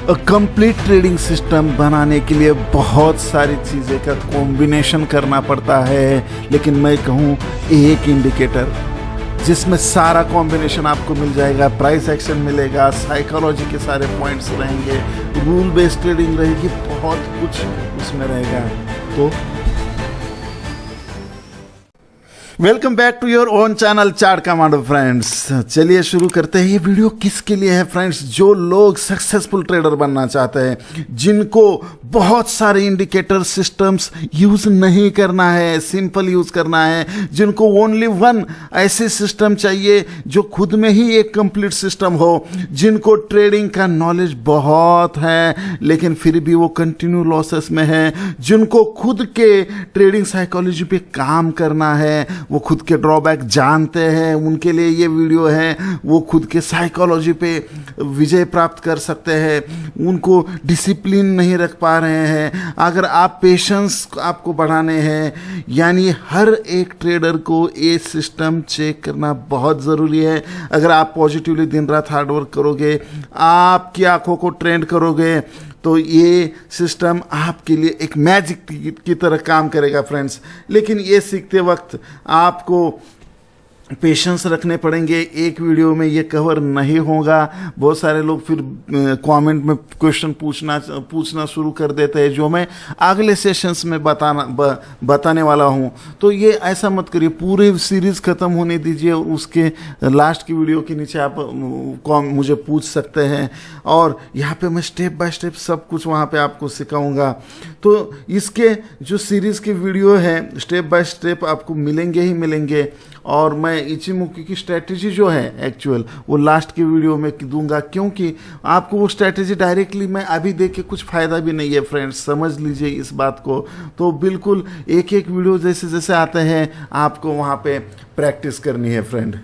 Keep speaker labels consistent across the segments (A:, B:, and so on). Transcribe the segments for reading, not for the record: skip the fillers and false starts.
A: Complete trading system बनाने के लिए बहुत सारी चीज़ें का कॉम्बिनेशन करना पड़ता है, लेकिन मैं कहूँ एक इंडिकेटर जिसमें सारा कॉम्बिनेशन आपको मिल जाएगा। प्राइस एक्शन मिलेगा, साइकोलॉजी के सारे पॉइंट्स रहेंगे, रूल बेस्ड ट्रेडिंग रहेगी, बहुत कुछ उसमें रहेगा। तो welcome back to your own channel chart commando friends. चलिए शुरू करते हैं। ये वीडियो किसके लिए है फ्रेंड्स? जो लोग सक्सेसफुल ट्रेडर बनना चाहते हैं, जिनको बहुत सारे इंडिकेटर सिस्टम्स यूज नहीं करना है, सिंपल यूज करना है, जिनको ओनली वन ऐसे सिस्टम चाहिए जो खुद में ही एक कंप्लीट सिस्टम हो, जिनको ट्रेडिंग का नॉलेज बहुत है लेकिन फिर भी वो कंटिन्यू लॉसेस में है, जिनको खुद के ट्रेडिंग साइकोलॉजी पे काम करना है, वो खुद के ड्रॉबैक जानते हैं, उनके लिए ये वीडियो है। वो खुद के साइकोलॉजी पे विजय प्राप्त कर सकते हैं, उनको डिसिप्लिन नहीं रख पा रहे हैं। अगर आप पेशेंस आपको बढ़ाने हैं, यानी हर एक ट्रेडर को ये सिस्टम चेक करना बहुत ज़रूरी है। अगर आप पॉजिटिवली दिन रात हार्डवर्क करोगे, आपकी आंखों को ट्रेंड करोगे, तो ये सिस्टम आपके लिए एक मैजिक की तरह काम करेगा फ्रेंड्स। लेकिन ये सीखते वक्त आपको पेशेंस रखने पड़ेंगे। एक वीडियो में ये कवर नहीं होगा। बहुत सारे लोग फिर कमेंट में क्वेश्चन पूछना शुरू कर देते हैं, जो मैं अगले सेशंस में बताने वाला हूँ। तो ये ऐसा मत करिए, पूरे सीरीज़ ख़त्म होने दीजिए और उसके लास्ट की वीडियो के नीचे आप मुझे पूछ सकते हैं, और यहाँ पे मैं स्टेप बाय स्टेप सब कुछ वहाँ पे आपको सिखाऊंगा। तो इसके जो सीरीज़ की वीडियो है, स्टेप बाय स्टेप आपको मिलेंगे ही मिलेंगे, और मैं इचिमुकी की स्ट्रैटेजी जो है एक्चुअल वो लास्ट की वीडियो में दूंगा, क्योंकि आपको वो स्ट्रैटेजी डायरेक्टली मैं अभी देख के कुछ फ़ायदा भी नहीं है फ्रेंड्स, समझ लीजिए इस बात को। तो बिल्कुल एक एक वीडियो जैसे जैसे आते हैं आपको वहाँ पे प्रैक्टिस करनी है फ्रेंड।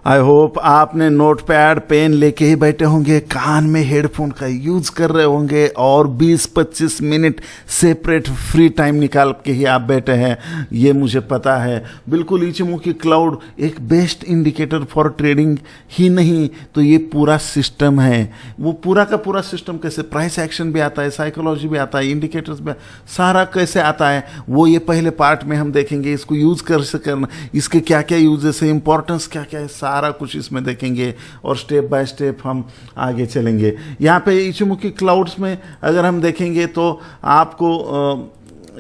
A: आई होप आपने नोट पैड पेन लेके ही बैठे होंगे, कान में हेडफोन का यूज कर रहे होंगे, और 20-25 मिनट सेपरेट फ्री टाइम निकाल के ही आप बैठे हैं, ये मुझे पता है। बिल्कुल इचिमुकी क्लाउड एक बेस्ट इंडिकेटर फॉर ट्रेडिंग ही नहीं, तो ये पूरा सिस्टम है। वो पूरा का पूरा सिस्टम कैसे, प्राइस एक्शन भी आता है, साइकोलॉजी भी आता है, इंडिकेटर्स भी, सारा कैसे आता है वो ये पहले पार्ट में हम देखेंगे। इसको यूज़ करना, इसके क्या क्या यूजेस है, इंपॉर्टेंस क्या क्या है, सारा कुछ इसमें देखेंगे, और स्टेप बाय स्टेप हम आगे चलेंगे। यहाँ पे इचिमुकी क्लाउड्स में अगर हम देखेंगे तो आपको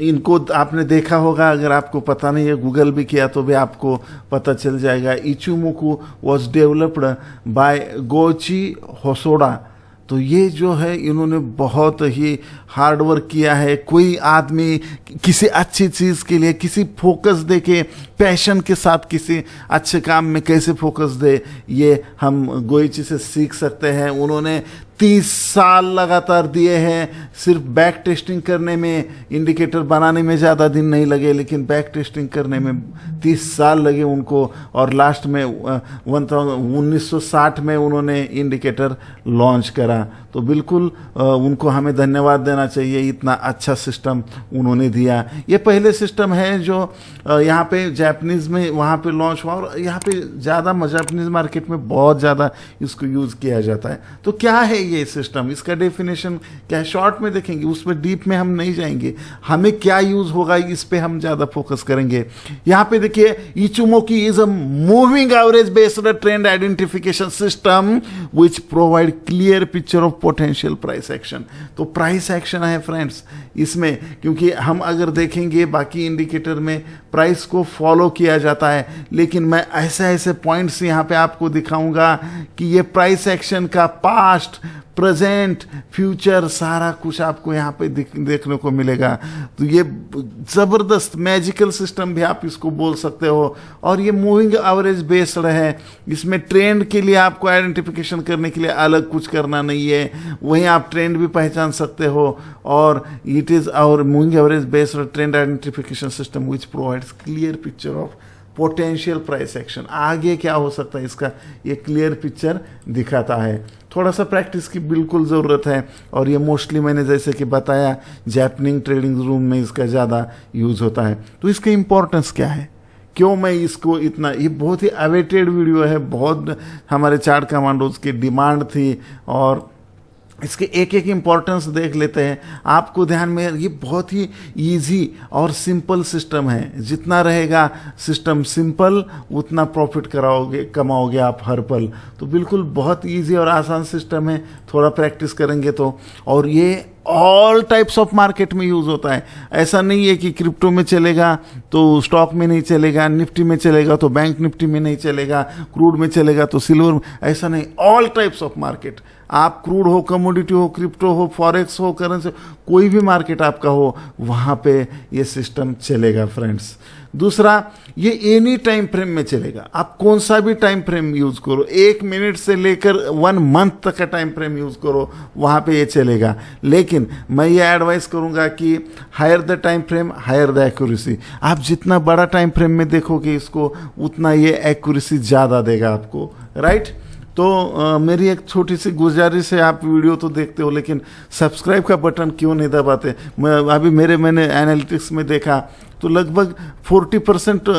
A: इनको आपने देखा होगा, अगर आपको पता नहीं है गूगल भी किया तो भी आपको पता चल जाएगा। इचिमुकी वॉज डेवलप्ड बाय गोची होसोडा। तो ये जो है इन्होंने बहुत ही हार्ड वर्क किया है। कोई आदमी किसी अच्छी चीज़ के लिए किसी फोकस दे के, पैशन के साथ किसी अच्छे काम में कैसे फोकस दे, ये हम गोइची से सीख सकते हैं। उन्होंने 30 साल लगातार दिए हैं सिर्फ बैक टेस्टिंग करने में। इंडिकेटर बनाने में ज़्यादा दिन नहीं लगे, लेकिन बैक टेस्टिंग करने में 30 साल लगे उनको, और लास्ट में 1960 में उन्होंने इंडिकेटर लॉन्च करा। तो बिल्कुल उनको हमें धन्यवाद देना चाहिए, इतना अच्छा सिस्टम उन्होंने दिया। ये पहले सिस्टम है जो यहाँ पे जापानीज़ में वहाँ पे लॉन्च हुआ, और यहाँ पे ज़्यादा जापानीज़ मार्केट में बहुत ज़्यादा इसको यूज़ किया जाता है। तो क्या है ये सिस्टम, इसका डेफिनेशन क्या है, शॉर्ट में देखेंगे, उसमें डीप में हम नहीं जाएंगे। हमें क्या यूज़ होगा इस पे हम ज़्यादा फोकस करेंगे। यहाँ पे देखिए, Ichimoku is a moving average based trend identification system which provide clear picture of potential price action. तो प्राइस एक्शन है फ्रेंड्स इसमें, क्योंकि हम अगर देखेंगे बाकी इंडिकेटर में प्राइस को फॉलो किया जाता है, लेकिन मैं ऐसे ऐसे पॉइंट्स यहाँ पे आपको दिखाऊंगा कि ये प्राइस एक्शन का पास्ट, प्रेजेंट, फ्यूचर सारा कुछ आपको यहाँ पे देखने को मिलेगा। तो ये ज़बरदस्त मैजिकल सिस्टम भी आप इसको बोल सकते हो, और ये मूविंग एवरेज बेस्ड है। इसमें ट्रेंड के लिए आपको आइडेंटिफिकेशन करने के लिए अलग कुछ करना नहीं है, वहीं आप ट्रेंड भी पहचान सकते हो। और it is our moving average based trend identification system which provides clear picture of potential price action. आगे क्या हो सकता है इसका ये क्लियर पिक्चर दिखाता है। थोड़ा सा प्रैक्टिस की बिल्कुल ज़रूरत है, और ये मोस्टली मैंने जैसे कि बताया जापानीज ट्रेडिंग रूम में इसका ज़्यादा यूज़ होता है। तो इसका इम्पोर्टेंस क्या है, क्यों मैं इसको इतना, ये बहुत ही अवेटेड वीडियो है, बहुत हमारे चार्ट कमांडोज की डिमांड थी, और इसके एक एक इम्पोर्टेंस देख लेते हैं। आपको ध्यान में, ये बहुत ही इजी और सिंपल सिस्टम है। जितना रहेगा सिस्टम सिंपल, उतना प्रॉफिट कमाओगे आप हर पल। तो बिल्कुल बहुत इजी और आसान सिस्टम है, थोड़ा प्रैक्टिस करेंगे तो। और ये ऑल टाइप्स ऑफ मार्केट में यूज़ होता है। ऐसा नहीं है कि क्रिप्टो में चलेगा तो स्टॉक में नहीं चलेगा, निफ्टी में चलेगा तो बैंक निफ्टी में नहीं चलेगा, क्रूड में चलेगा तो सिल्वर में, ऐसा नहीं। ऑल टाइप्स ऑफ मार्केट, आप क्रूड हो, कमोडिटी हो, क्रिप्टो हो, फॉरेक्स हो, करेंसी, कोई भी मार्केट आपका हो, वहाँ पे ये सिस्टम चलेगा फ्रेंड्स। दूसरा, ये एनी टाइम फ्रेम में चलेगा। आप कौन सा भी टाइम फ्रेम यूज़ करो, 1 मिनट से लेकर 1 मंथ तक का टाइम फ्रेम यूज़ करो, वहाँ पे ये चलेगा। लेकिन मैं ये एडवाइस करूँगा कि higher the time frame, higher the accuracy. आप जितना बड़ा टाइम फ्रेम में देखोगे इसको, उतना ये एक्यूरेसी ज़्यादा देगा आपको, राइट। तो मेरी एक छोटी सी गुजारिश है, आप वीडियो तो देखते हो लेकिन सब्सक्राइब का बटन क्यों नहीं दबाते। मैंने एनालिटिक्स में देखा तो लगभग 40%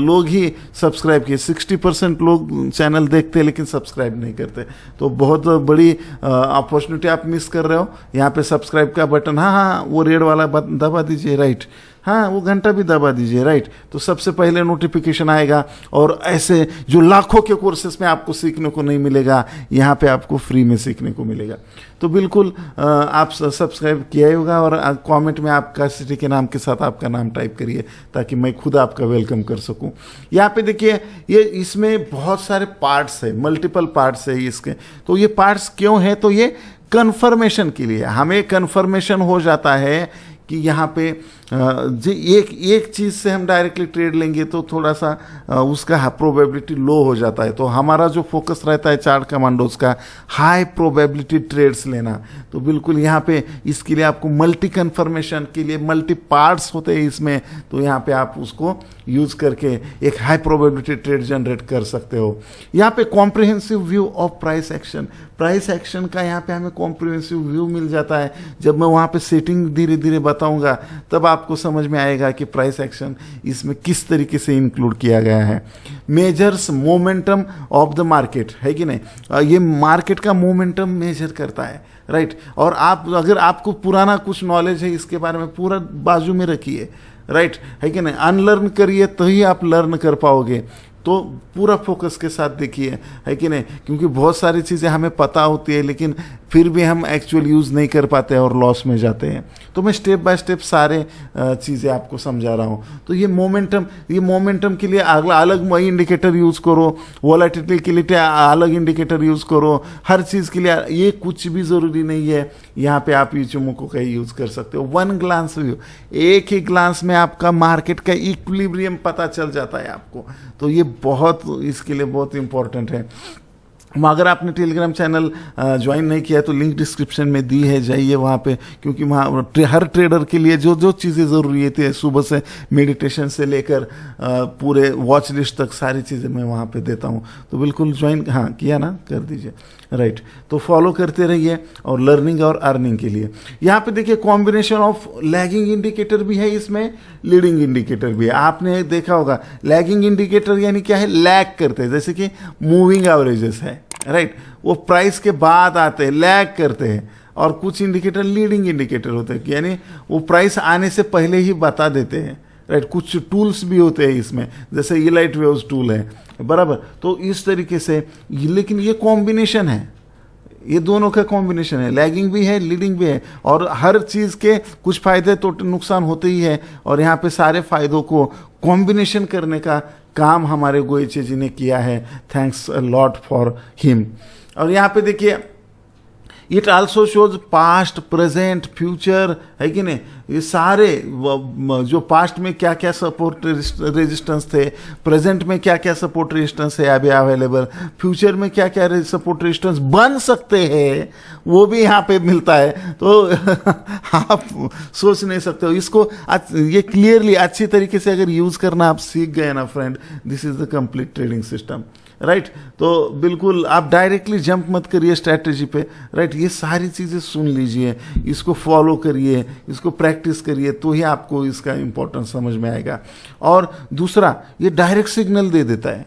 A: लोग ही सब्सक्राइब किए, 60% लोग चैनल देखते हैं लेकिन सब्सक्राइब नहीं करते। तो बहुत बड़ी अपॉर्चुनिटी आप मिस कर रहे हो। यहाँ पे सब्सक्राइब का बटन, हाँ वो रेड वाला बटन दबा दीजिए, राइट। हाँ, वो घंटा भी दबा दीजिए, राइट। तो सबसे पहले नोटिफिकेशन आएगा। और ऐसे जो लाखों के कोर्सेस में आपको सीखने को नहीं मिलेगा, यहाँ पे आपको फ्री में सीखने को मिलेगा। तो बिल्कुल आप सब्सक्राइब किया ही होगा। और कमेंट में आपका सिटी के नाम के साथ आपका नाम टाइप करिए, ताकि मैं खुद आपका वेलकम कर सकूं। यहाँ पे देखिए, ये इसमें बहुत सारे पार्ट्स है, मल्टीपल पार्ट्स है इसके। तो ये पार्ट्स क्यों है, तो ये कन्फर्मेशन के लिए, हमें कन्फर्मेशन हो जाता है कि यहाँ पे एक चीज़ से हम डायरेक्टली ट्रेड लेंगे तो थोड़ा सा उसका प्रोबेबिलिटी लो हो जाता है। तो हमारा जो फोकस रहता है चार्ट कमांडोज का, हाई प्रोबेबिलिटी ट्रेड्स लेना। तो बिल्कुल यहाँ पे इसके लिए आपको मल्टी कन्फर्मेशन के लिए मल्टी पार्ट्स होते हैं इसमें, तो यहाँ पे आप उसको यूज़ करके एक हाई प्रोबेबिलिटी ट्रेड जनरेट कर सकते हो। यहाँ पे comprehensive view of price action, price action का यहाँ पे हमें कॉम्प्रिहेंसिव व्यू मिल जाता है। जब मैं वहाँ पे सेटिंग धीरे धीरे बताऊँगा तब आपको समझ में आएगा कि प्राइस एक्शन इसमें किस तरीके से इंक्लूड किया गया है। Measures momentum of the market, है कि नहीं, ये मार्केट का मोमेंटम मेजर करता है, राइट। और आप अगर आपको पुराना कुछ नॉलेज है इसके बारे में, पूरा बाजू में रखिए, राइट, है कि नहीं। अनलर्न करिए तो ही आप लर्न कर पाओगे। तो पूरा फोकस के साथ देखिए, है कि नहीं, क्योंकि बहुत सारी चीज़ें हमें पता होती है लेकिन फिर भी हम एक्चुअल यूज़ नहीं कर पाते और लॉस में जाते हैं। तो मैं स्टेप बाय स्टेप सारे चीज़ें आपको समझा रहा हूँ। तो ये मोमेंटम के लिए अलग इंडिकेटर यूज़ करो, वॉलेटिलिटी के लिए अलग इंडिकेटर यूज़ करो, हर चीज़ के लिए ये कुछ भी ज़रूरी नहीं है। यहाँ पे आप इचिमोको का यूज़ कर सकते हो। 1 ग्लांस व्यू, एक ही ग्लांस में आपका मार्केट का इक्विलिब्रियम पता चल जाता है आपको। तो ये बहुत, इसके लिए बहुत इंपॉर्टेंट है। अगर आपने टेलीग्राम चैनल ज्वाइन नहीं किया है तो लिंक डिस्क्रिप्शन में दी है, जाइए वहाँ पे, क्योंकि वहाँ हर ट्रेडर के लिए जो जो चीज़ें ज़रूरी थी, सुबह से मेडिटेशन से लेकर पूरे वॉच लिस्ट तक सारी चीज़ें मैं वहाँ पे देता हूँ। तो बिल्कुल ज्वाइन, हाँ किया ना, कर दीजिए, राइट। तो फॉलो करते रहिए और लर्निंग और अर्निंग के लिए। यहाँ पे देखिए कॉम्बिनेशन ऑफ लैगिंग इंडिकेटर भी है इसमें, लीडिंग इंडिकेटर भी है। आपने देखा होगा लैगिंग इंडिकेटर यानी क्या है, लैग करते हैं, जैसे कि मूविंग एवरेजेस है, राइट, वो प्राइस के बाद आते हैं, लैग करते हैं। और कुछ इंडिकेटर लीडिंग इंडिकेटर होते हैं, यानी वो प्राइस आने से पहले ही बता देते हैं, राइट। कुछ टूल्स भी होते हैं इसमें, जैसे इलाइट वेव्स टूल है, बराबर। तो इस तरीके से, लेकिन ये कॉम्बिनेशन है, ये दोनों का कॉम्बिनेशन है, लैगिंग भी है, लीडिंग भी है। और हर चीज़ के कुछ फ़ायदे तो नुकसान होते ही है, और यहाँ पे सारे फ़ायदों को कॉम्बिनेशन करने का काम हमारे गोयचे जी ने किया है। Thanks a lot for him. और यहाँ पे देखिए, it also shows past, present, future, है कि नहीं। ये सारे जो पास्ट में क्या क्या सपोर्ट रेजिस्टेंस थे, प्रेजेंट में क्या क्या सपोर्ट रेजिस्टेंस है अभी अवेलेबल, फ्यूचर में क्या क्या सपोर्ट रेजिस्टेंस बन सकते हैं, वो भी यहाँ पे मिलता है। तो आप सोच नहीं सकते हो इसको। ये क्लियरली अच्छी तरीके से अगर यूज़ करना आप सीख गए ना friend, this is the complete trading system, right. तो बिल्कुल आप डायरेक्टली जंप मत करिए स्ट्रैटेजी पे, राइट। ये सारी चीज़ें सुन लीजिए, इसको फॉलो करिए, इसको प्रैक्टिस प्रैक्टिस करिए, तो ही आपको इसका इम्पोर्टेंस समझ में आएगा। और दूसरा, ये डायरेक्ट सिग्नल दे देता है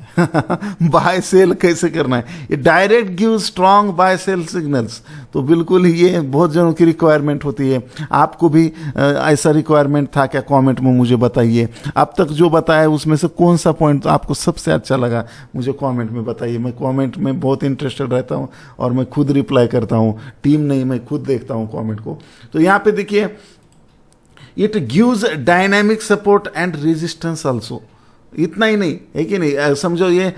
A: बाय सेल कैसे करना है, ये direct give strong buy sell signals. तो बिल्कुल ये बहुत जनों की रिक्वायरमेंट होती है। आपको भी ऐसा रिक्वायरमेंट था क्या? कमेंट में मुझे बताइए। अब तक जो बताया उसमें से कौन सा पॉइंट आपको सबसे अच्छा लगा, मुझे कमेंट में बताइए। मैं कमेंट में बहुत इंटरेस्टेड रहता हूँ और मैं खुद रिप्लाई करता हूँ, टीम नहीं, मैं खुद देखता हूँ कमेंट को। तो यहाँ पे देखिए, it gives dynamic support and resistance also. इतना ही नहीं है कि नहीं, समझो ये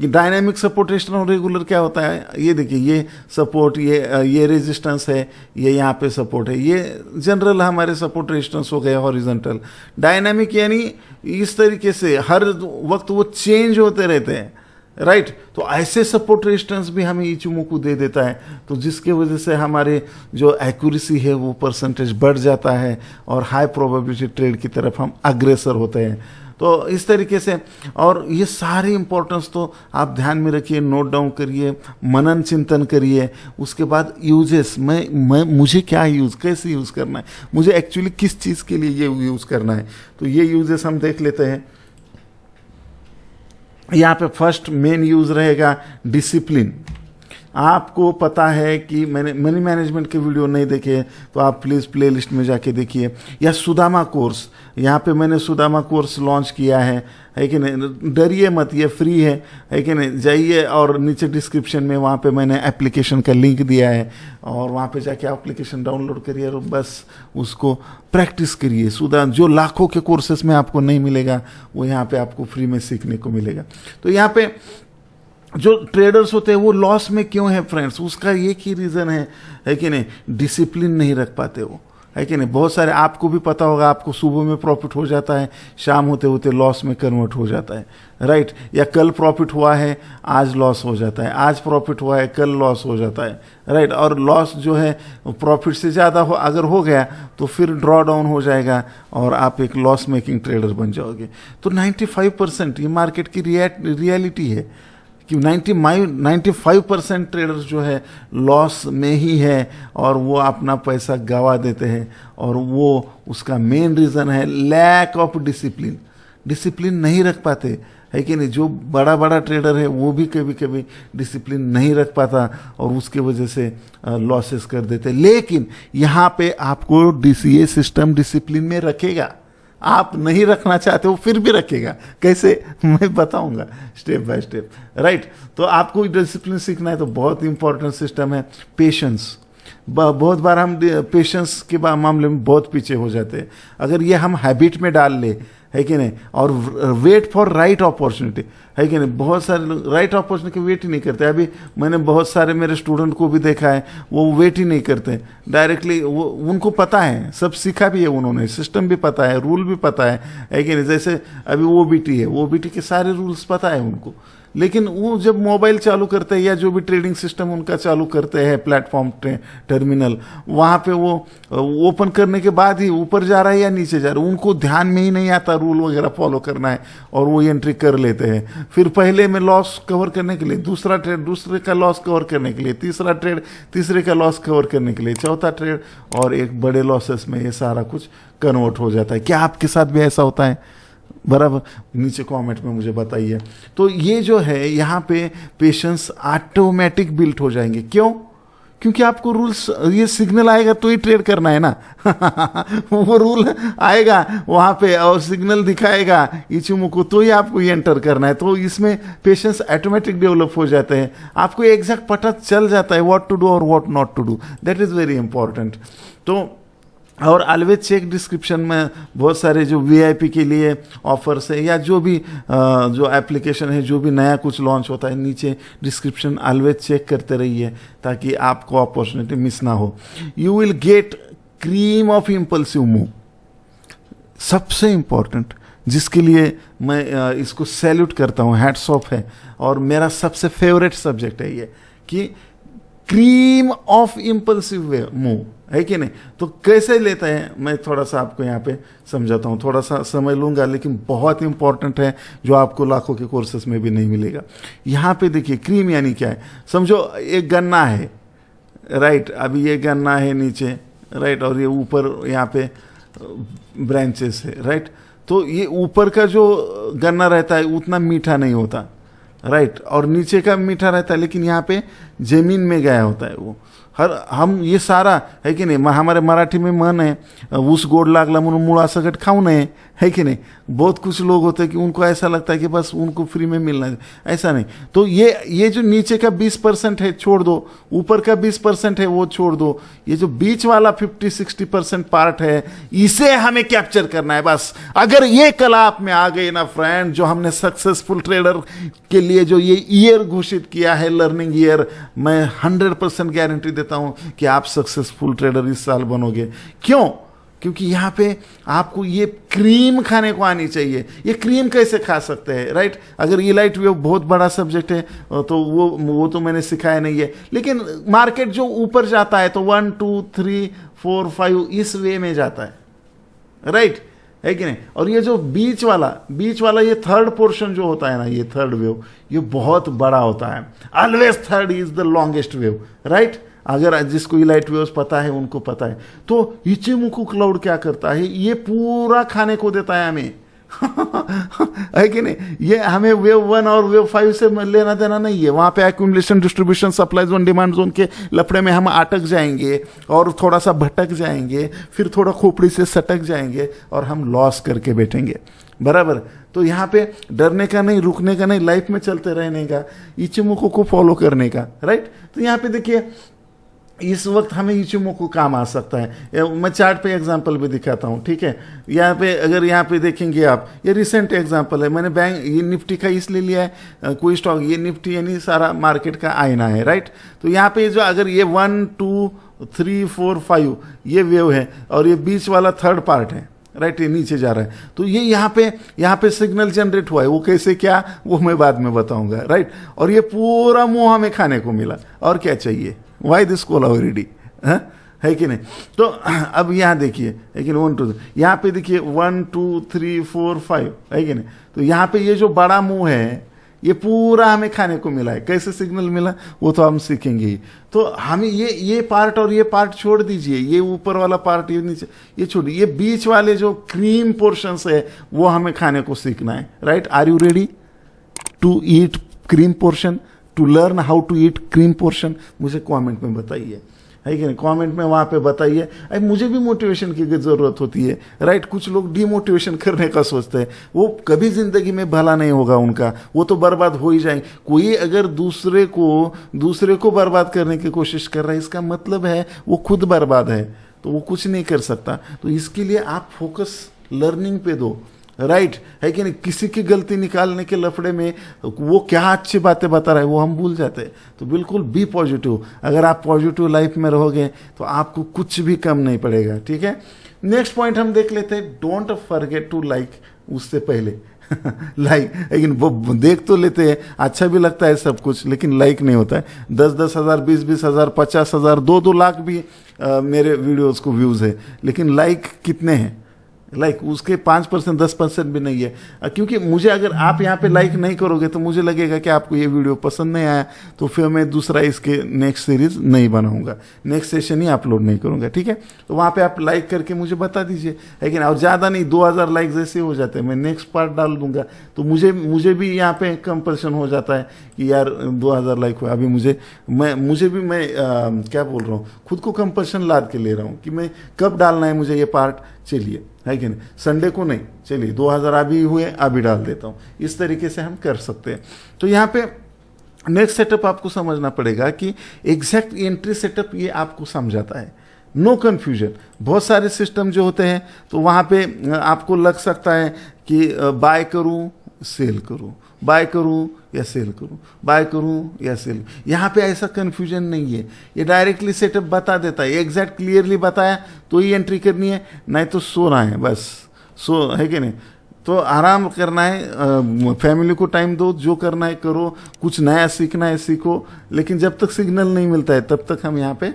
A: डायनामिक सपोर्ट और रेगुलर क्या होता है, ये देखिए, ये सपोर्ट, ये रेजिस्टेंस है, ये यहाँ पे सपोर्ट है, ये जनरल हमारे सपोर्ट रेजिस्टेंस हो गया। हॉरिजॉन्टल डायनामिक यानी इस तरीके से हर वक्त वो चेंज होते रहते हैं, राइट। तो ऐसे सपोर्ट रेजिस्टेंस भी हमें इचिमोकू दे देता है, तो जिसके वजह से हमारे जो एक्यूरेसी है वो परसेंटेज बढ़ जाता है और हाई प्रोबेबिलिटी ट्रेड की तरफ हम अग्रेसर होते हैं। तो इस तरीके से, और ये सारी इंपॉर्टेंस तो आप ध्यान में रखिए, नोट डाउन करिए, मनन चिंतन करिए। उसके बाद यूजेस, मुझे क्या यूज़, कैसे यूज़ करना है, मुझे एक्चुअली किस चीज़ के लिए ये यूज़ करना है, तो ये यूजेस हम देख लेते हैं। यहाँ पे फर्स्ट मेन यूज रहेगा डिसिप्लिन। आपको पता है कि मैंने मनी मैनेजमेंट के वीडियो नहीं देखे तो आप प्लीज़ प्लेलिस्ट में जाके देखिए, या सुदामा कोर्स, यहाँ पे मैंने सुदामा कोर्स लॉन्च किया है कि नहीं। डरिए मत, ये फ्री है कि नहीं। जाइए और नीचे डिस्क्रिप्शन में वहाँ पे मैंने एप्लीकेशन का लिंक दिया है, और वहाँ पे जाके एप्लीकेशन डाउनलोड करिए और बस उसको प्रैक्टिस करिए। जो लाखों के कोर्सेस में आपको नहीं मिलेगा वो यहाँ पे आपको फ्री में सीखने को मिलेगा। तो यहाँ पे जो ट्रेडर्स होते हैं वो लॉस में क्यों है फ्रेंड्स, उसका एक ही रीज़न है कि नहीं, डिसिप्लिन नहीं रख पाते वो, है कि नहीं। बहुत सारे, आपको भी पता होगा, आपको सुबह में प्रॉफिट हो जाता है, शाम होते होते लॉस में कन्वर्ट हो जाता है, राइट। या कल प्रॉफिट हुआ है, आज लॉस हो जाता है, आज प्रॉफिट हुआ है, कल लॉस हो जाता है, राइट। और लॉस जो है प्रॉफिट से ज़्यादा अगर हो गया तो फिर ड्रॉ डाउन हो जाएगा और आप एक लॉस मेकिंग ट्रेडर बन जाओगे। तो 95% ये मार्केट की रियलिटी है कि 95% ट्रेडर्स जो है लॉस में ही है और वो अपना पैसा गंवा देते हैं, और वो उसका मेन रीज़न है लैक ऑफ डिसिप्लिन। डिसिप्लिन नहीं रख पाते, है कि नहीं। जो बड़ा ट्रेडर है वो भी कभी कभी डिसिप्लिन नहीं रख पाता और उसके वजह से लॉसेस कर देते। लेकिन यहाँ पे आपको DCA सिस्टम डिसिप्लिन में रखेगा, आप नहीं रखना चाहते हो फिर भी रखेगा। कैसे, मैं बताऊंगा स्टेप बाय स्टेप, राइट। तो आपको डिसिप्लिन सीखना है तो बहुत इंपॉर्टेंट सिस्टम है पेशेंस। बहुत बार हम पेशेंस के मामले में बहुत पीछे हो जाते हैं। अगर ये हम हैबिट में डाल ले, है कि नहीं, और वेट फॉर राइट अपॉर्चुनिटी, है कि नहीं। बहुत सारे लोग राइट अपॉर्चुनिटी वेट ही नहीं करते। अभी मैंने बहुत सारे मेरे स्टूडेंट को भी देखा है, वो वेट ही नहीं करते, डायरेक्टली वो, उनको पता है, सब सीखा भी है उन्होंने, सिस्टम भी पता है, रूल भी पता है कि नहीं। जैसे अभी OBT है, OBT के सारे रूल्स पता है उनको, लेकिन वो जब मोबाइल चालू करते हैं या जो भी ट्रेडिंग सिस्टम उनका चालू करते हैं, प्लेटफॉर्म टर्मिनल, वहाँ पे वो ओपन करने के बाद ही ऊपर जा रहा है या नीचे जा रहा है, उनको ध्यान में ही नहीं आता रूल वगैरह फॉलो करना है, और वो एंट्री कर लेते हैं। फिर पहले में लॉस कवर करने के लिए दूसरा ट्रेड, दूसरे का लॉस कवर करने के लिए तीसरा ट्रेड, तीसरे का लॉस कवर करने के लिए चौथा ट्रेड, और एक बड़े लॉसेस में ये सारा कुछ कन्वर्ट हो जाता है। क्या आपके साथ भी ऐसा होता है? बराबर, नीचे कमेंट में मुझे बताइए। तो ये जो है यहाँ पे पेशेंस ऑटोमेटिक बिल्ट हो जाएंगे। क्यों? क्योंकि आपको रूल्स, ये सिग्नल आएगा तो ही ट्रेड करना है ना वो रूल आएगा वहाँ पे और सिग्नल दिखाएगा इचिमोकू, तो ही आपको ये एंटर करना है। तो इसमें पेशेंस ऑटोमेटिक डेवलप हो जाते हैं, आपको एग्जैक्ट पता चल जाता है व्हाट टू डू और what not to do. That is very important. तो और ऑलवेज चेक डिस्क्रिप्शन में बहुत सारे जो VIP के लिए ऑफर्स है, या जो भी जो एप्लीकेशन है, जो भी नया कुछ लॉन्च होता है, नीचे डिस्क्रिप्शन ऑलवेज चेक करते रहिए ताकि आपको अपॉर्चुनिटी मिस ना हो। You will get cream of impulsive move. सबसे इम्पॉर्टेंट, जिसके लिए मैं इसको सैल्यूट करता हूँ, हैट्स ऑफ है, और मेरा सबसे फेवरेट सब्जेक्ट है ये, कि क्रीम ऑफ इम्पल्सिव मूव, है कि नहीं। तो कैसे लेते हैं, मैं थोड़ा सा आपको यहाँ पे समझाता हूँ, थोड़ा सा समय लूँगा, लेकिन बहुत इंपॉर्टेंट है, जो आपको लाखों के कोर्सेस में भी नहीं मिलेगा। यहाँ पे देखिए, क्रीम यानी क्या है, समझो एक गन्ना है, राइट। अभी ये गन्ना है नीचे, राइट, और ये ऊपर यहाँ पे ब्रांचेस है, राइट। तो ये ऊपर का जो गन्ना रहता है उतना मीठा नहीं होता, राइट, और नीचे का मीठा रहता है, लेकिन यहाँ पे जमीन में गया होता है वो। हम ये सारा है कि नहीं, हमारे मराठी में मन है ऊस गोड लागला म्हणून मुळा सकट खाऊ नये, है कि नहीं। बहुत कुछ लोग होते हैं कि उनको ऐसा लगता है कि बस उनको फ्री में मिलना है, ऐसा नहीं। तो ये जो नीचे का 20% है छोड़ दो, ऊपर का 20% है वो छोड़ दो, ये जो बीच वाला 50-60% पार्ट है इसे हमें कैप्चर करना है बस। अगर ये कला आप में आ गई ना फ्रेंड, जो हमने सक्सेसफुल ट्रेडर के लिए जो ये ईयर घोषित किया है, लर्निंग ईयर, मैं 100% गारंटी देता हूं कि आप सक्सेसफुल ट्रेडर इस साल बनोगे। क्यों? क्योंकि यहाँ पे आपको ये क्रीम खाने को आनी चाहिए। ये क्रीम कैसे खा सकते हैं, राइट। अगर ये लाइट वेव बहुत बड़ा सब्जेक्ट है तो वो तो मैंने सिखाया नहीं है, लेकिन मार्केट जो ऊपर जाता है तो 1 2 3 4 5 इस वे में जाता है, राइट, है कि नहीं। और ये जो बीच वाला ये थर्ड पोर्शन जो होता है ना, ये थर्ड वेव, ये बहुत बड़ा होता है। Always third is the longest wave, right. अगर जिसको ये लाइट वेव्स पता है उनको पता है। तो इचिमोकू क्लाउड क्या करता है, ये पूरा खाने को देता है हमें है कि नहीं। ये हमें वेव 1 और वेव 5 से लेना देना नहीं है। वहां पे accumulation, distribution, supply zone, demand zone के लफड़े में हम अटक जाएंगे और थोड़ा सा भटक जाएंगे, फिर थोड़ा खोपड़ी से सटक जाएंगे और हम लॉस करके बैठेंगे, बराबर। तो यहाँ पे डरने का नहीं, रुकने का नहीं, लाइफ में चलते रहने का, इचिमोकू को फॉलो करने का, राइट। तो यहाँ पे देखिए इस वक्त हमें इचिमोकू काम आ सकता है। मैं चार्ट पे एग्जांपल भी दिखाता हूँ, ठीक है। यहाँ पे अगर यहाँ पे देखेंगे आप, ये रिसेंट एग्जांपल है। मैंने बैंक ये निफ्टी का इसलिए लिया है, कोई स्टॉक, ये निफ्टी यानी सारा मार्केट का आईना है, राइट। तो यहाँ पे जो अगर ये 1 2 3 4 5 ये वेव है और ये बीच वाला थर्ड पार्ट है, राइट, ये नीचे जा रहा है, तो ये यहाँ पे सिग्नल जनरेट हुआ है। वो कैसे, क्या, वो मैं बाद में बताऊंगा, राइट। और ये पूरा मुंह हमें खाने को मिला, और क्या चाहिए, वाई दिस कोला ऑलरेडी, है कि नहीं। तो अब यहाँ देखिए, लेकिन 1 2 यहाँ पे देखिए 1 2 3 4 5, है कि नहीं। तो यहाँ पे ये जो बड़ा मुंह है ये पूरा हमें खाने को मिला है। कैसे सिग्नल मिला वो तो हम सीखेंगे ही। तो हमें ये पार्ट और ये पार्ट छोड़ दीजिए, ये ऊपर वाला पार्ट, ये नीचे, ये छोड़िए, ये बीच वाले जो क्रीम पोर्शंस है वो हमें खाने को सीखना है, right. Are you ready to eat cream portion, to learn how to eat cream portion? मुझे कमेंट में बताइए, है कि नहीं। कमेंट में वहाँ पे बताइए। अरे मुझे भी मोटिवेशन की ज़रूरत होती है, राइट। कुछ लोग डिमोटिवेशन करने का सोचते हैं, वो कभी ज़िंदगी में भला नहीं होगा उनका, वो तो बर्बाद हो ही जाएंगे। कोई अगर दूसरे को बर्बाद करने की कोशिश कर रहा है, इसका मतलब है वो खुद बर्बाद है, तो वो कुछ नहीं कर सकता। तो इसके लिए आप फोकस लर्निंग पे दो, राइट, है कि नहीं। किसी की गलती निकालने के लफड़े में वो क्या अच्छी बातें बता रहा है वो हम भूल जाते हैं। तो बिल्कुल बी पॉजिटिव। अगर आप पॉजिटिव लाइफ में रहोगे तो आपको कुछ भी कम नहीं पड़ेगा, ठीक है। नेक्स्ट पॉइंट हम देख लेते हैं, डोंट फॉरगेट टू लाइक। उससे पहले लाइक, लेकिन वो देख तो लेते हैं, अच्छा भी लगता है सब कुछ, लेकिन लाइक नहीं होता है। 10-10 हज़ार, 20-20 हज़ार, 50 हज़ार, 2-2 लाख भी मेरे वीडियोस को व्यूज़ है, लेकिन लाइक कितने हैं? लाइक उसके 5% 10% भी नहीं है। क्योंकि मुझे, अगर आप यहाँ पे लाइक नहीं करोगे तो मुझे लगेगा कि आपको ये वीडियो पसंद नहीं आया, तो फिर मैं दूसरा इसके नेक्स्ट सीरीज नहीं बनाऊंगा, नेक्स्ट सेशन ही अपलोड नहीं करूंगा, ठीक है। तो वहाँ पे आप लाइक करके मुझे बता दीजिए, है कि ना। और ज़्यादा नहीं, 2000 लाइक जैसे हो जाते हैं, मैं नेक्स्ट पार्ट डाल दूंगा, तो मुझे भी यहाँ पे कंपल्शन हो जाता है कि यार 2000 लाइक हुआ। अभी मैं क्या बोल रहा हूँ, खुद को कंपल्शन लाद के ले रहा हूँ कि मैं कब डालना है मुझे ये पार्ट, चलिए, है कि नहीं। संडे को नहीं, चलिए 2000 अभी हुए, अभी डाल देता हूँ। इस तरीके से हम कर सकते हैं। तो यहाँ पे नेक्स्ट सेटअप आपको समझना पड़ेगा कि एग्जैक्ट एंट्री सेटअप ये आपको समझाता है, नो कन्फ्यूजन। बहुत सारे सिस्टम जो होते हैं तो वहाँ पे आपको लग सकता है कि बाय करूँ, सेल करूँ, बाय करूँ या सेल करूँ, बाय करूँ या सेल। यहाँ पे ऐसा कन्फ्यूजन नहीं है, ये डायरेक्टली सेटअप बता देता है, एग्जैक्ट क्लियरली बताया तो ही एंट्री करनी है, नहीं तो सोना है बस, है कि नहीं। तो आराम करना है, फैमिली को टाइम दो, जो करना है करो, कुछ नया सीखना है सीखो, लेकिन जब तक सिग्नल नहीं मिलता है तब तक हम यहाँ पे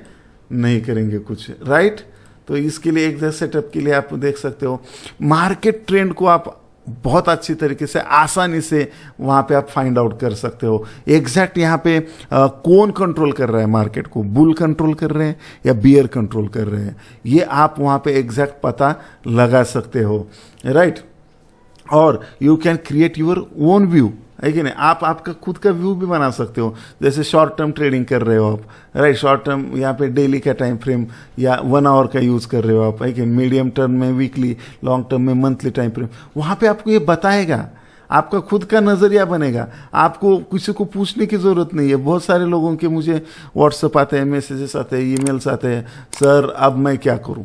A: नहीं करेंगे कुछ, राइट। तो इसके लिए एग्जैक्ट सेटअप के लिए आप देख सकते हो, मार्केट ट्रेंड को आप बहुत अच्छी तरीके से आसानी से वहाँ पे आप फाइंड आउट कर सकते हो एग्जैक्ट यहाँ पे कौन कंट्रोल कर रहा है मार्केट को, बुल कंट्रोल कर रहे हैं या बियर कंट्रोल कर रहे हैं, ये आप वहाँ पे एग्जैक्ट पता लगा सकते हो, राइट। और you can create your own view, है कि नहीं, आप आपका खुद का व्यू भी बना सकते हो। जैसे शॉर्ट टर्म ट्रेडिंग कर रहे हो आप, राइट, शॉर्ट टर्म यहाँ पे डेली का टाइम फ्रेम या 1 आवर का यूज़ कर रहे हो आप, है कि मीडियम टर्म में वीकली, लॉन्ग टर्म में मंथली टाइम फ्रेम, वहाँ पे आपको ये बताएगा, आपका खुद का नज़रिया बनेगा, आपको किसी को पूछने की ज़रूरत नहीं है। बहुत सारे लोगों के मुझे व्हाट्सएप आते हैं, मैसेजेस आते हैं, ईमेल्स आते हैं, सर अब मैं क्या करूँ,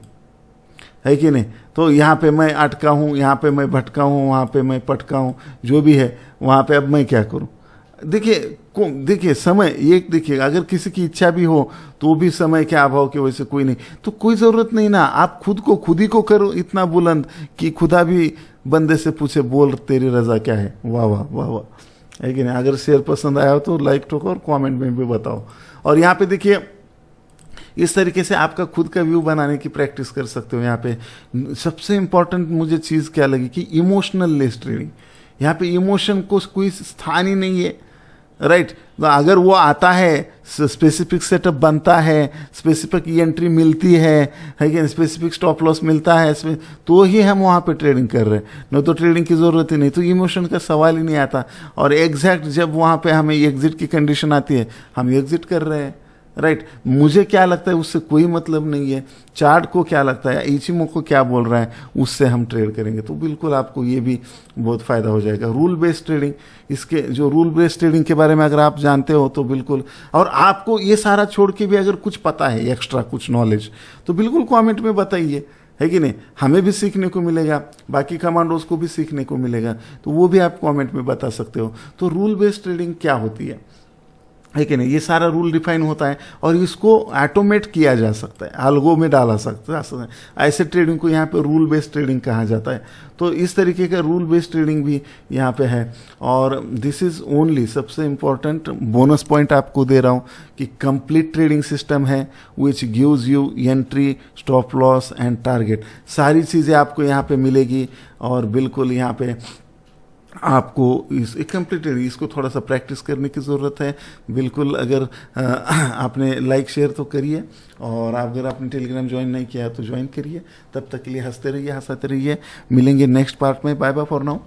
A: है कि नहीं, तो यहाँ पे मैं अटका हूँ, यहाँ पे मैं भटका हूँ, वहाँ पे मैं पटका हूँ, जो भी है वहाँ पे अब मैं क्या करूँ। देखिए समय ये देखिए, अगर किसी की इच्छा भी हो तो भी समय के अभाव की वजह से कोई नहीं, तो कोई ज़रूरत नहीं ना, आप खुद ही को करो इतना बुलंद कि खुदा भी बंदे से पूछे, बोल तेरी रज़ा क्या है। वाह वाह वाह वाह, है कि नहीं। अगर शेयर पसंद आया हो तो लाइक ठोको और कमेंट में भी बताओ। और यहाँ पे देखिए इस तरीके से आपका खुद का व्यू बनाने की प्रैक्टिस कर सकते हो। यहाँ पे सबसे इंपॉर्टेंट मुझे चीज़ क्या लगी कि इमोशनल लेस ट्रेडिंग, यहाँ पे इमोशन को कोई स्थान ही नहीं है, राइट। तो अगर वो आता है, स्पेसिफिक सेटअप बनता है, स्पेसिफिक एंट्री मिलती है कि स्पेसिफिक स्टॉप लॉस मिलता है, तो ही हम वहाँ पे ट्रेडिंग कर रहे हैं, नहीं तो ट्रेडिंग की ज़रूरत ही नहीं, तो इमोशन का सवाल ही नहीं आता। और एग्जैक्ट जब वहाँ पे हमें एग्जिट की कंडीशन आती है, हम एग्जिट कर रहे हैं, राइट। मुझे क्या लगता है उससे कोई मतलब नहीं है, चार्ट को क्या लगता है, इचिमो को क्या बोल रहा है, उससे हम ट्रेड करेंगे, तो बिल्कुल आपको ये भी बहुत फ़ायदा हो जाएगा। रूल बेस्ड ट्रेडिंग, इसके जो रूल बेस्ड ट्रेडिंग के बारे में अगर आप जानते हो तो बिल्कुल, और आपको ये सारा छोड़ के भी अगर कुछ पता है, एक्स्ट्रा कुछ नॉलेज, तो बिल्कुल कमेंट में बताइए, है कि नहीं, हमें भी सीखने को मिलेगा, बाकी कमांडोज को भी सीखने को मिलेगा, तो वो भी आप कमेंट में बता सकते हो। तो रूल बेस्ड ट्रेडिंग क्या होती है कि नहीं, ये सारा रूल डिफाइन होता है और इसको ऑटोमेट किया जा सकता है, अलगो में डाला सकता है, ऐसे ट्रेडिंग को यहाँ पे रूल बेस्ड ट्रेडिंग कहा जाता है। तो इस तरीके का रूल बेस्ड ट्रेडिंग भी यहाँ पे है। और दिस इज़ ओनली, सबसे इम्पॉर्टेंट बोनस पॉइंट आपको दे रहा हूँ कि कंप्लीट ट्रेडिंग सिस्टम है which gives you entry, stop loss and target, सारी चीज़ें आपको यहाँ पे मिलेगी। और बिल्कुल यहाँ पे आपको इस कंप्लीटेड, इसको थोड़ा सा प्रैक्टिस करने की ज़रूरत है। बिल्कुल अगर आपने लाइक शेयर तो करिए, और अगर आपने टेलीग्राम ज्वाइन नहीं किया तो ज्वाइन करिए। तब तक के लिए हंसते रहिए, हंसाते रहिए। मिलेंगे नेक्स्ट पार्ट में। Bye bye for now.